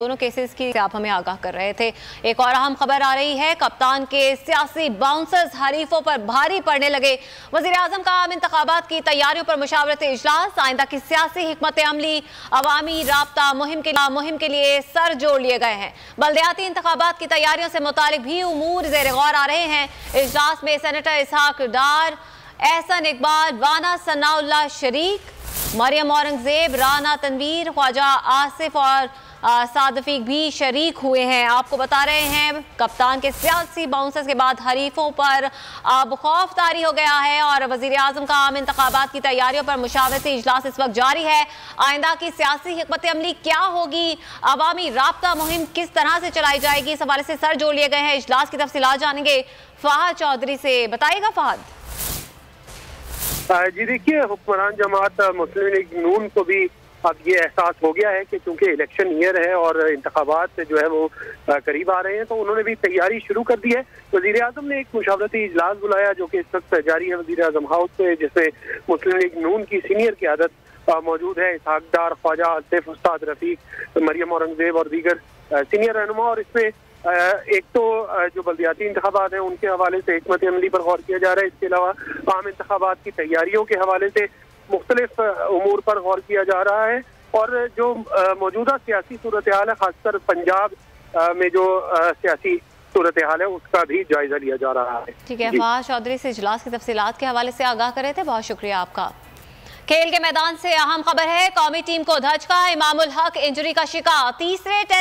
दोनों केसेस की आप हमें आगाह कर रहे थे। एक और अहम खबर आ रही है, कप्तान के सियासी बाउंसर्स हरीफों पर भारी पड़ने लगे। वज़ीर-ए-आज़म का आम इंतखाबात की तैयारियों पर मुशावरत इजलास, आइंदा की सियासी हिकमत अमली, अवामी राब्ता मुहिम के लिए सर जोड़ लिए गए हैं। बल्दियाती इंतखाबात की तैयारियों से मुतालिक भी उमूर ज़ेर गौर आ रहे हैं। इजलास में सेनेटर इसहाक डार, एहसन इकबाल, वाना सनाउल्लाह शरीक, मरियम औरंगजेब, राना तनवीर, ख्वाजा आसिफ और सादफीक भी शरीक हुए हैं। आपको बता रहे हैं, कप्तान के सियासी बाउंसर्स के बाद हरीफों पर अब खौफ तारी हो गया है और वज़ीर-ए-आज़म का आम इंतखाबात की तैयारियों पर मुशावरती इजलास इस वक्त जारी है। आइंदा की सियासी हिकमत अमली क्या होगी, अवामी राब्ता मुहिम किस तरह से चलाई जाएगी, इस हवाले से सर जोड़ लिए गए हैं। इजलास की तफसीलात जानेंगे फहद चौधरी से। बताइएगा फहद। जी देखिए, हुक्मरान जमात मुस्लिम लीग नून को भी अब ये एहसास हो गया है कि चूंकि इलेक्शन ईयर है और इंतखाबात जो है वो करीब आ रहे हैं, तो उन्होंने भी तैयारी शुरू कर दी है। वज़ीर आज़म ने एक मुशावरती इजलास बुलाया जो कि इस वक्त जारी है वज़ीर आज़म हाउस से, जिसमें मुस्लिम लीग नून की सीनियर क़यादत मौजूद है, इसहाक डार, ख्वाजा आसिफ, उस्ताद रफीक, मरियम औरंगजेब और दीगर सीनियर रहनुमा। और इसमें एक तो जो बल्दियाती इंतखाबात हैं उनके हवाले से हिकमत अमली पर गौर किया जा रहा है। इसके अलावा आम इंतखाबात की तैयारियों के हवाले से मुख्तलिफ उमूर पर गौर किया जा रहा है और जो मौजूदा सियासी सूरत हाल है, खासकर पंजाब में जो सियासी सूरत हाल है उसका भी जायजा लिया जा रहा है। ठीक है, फहद चौधरी से इजलास की तफसीलात के हवाले से आगाह कर रहे थे, बहुत शुक्रिया आपका। खेल के मैदान से अहम खबर है, कौमी टीम को धचका, इमामुल हक इंजरी का शिकार। तीसरे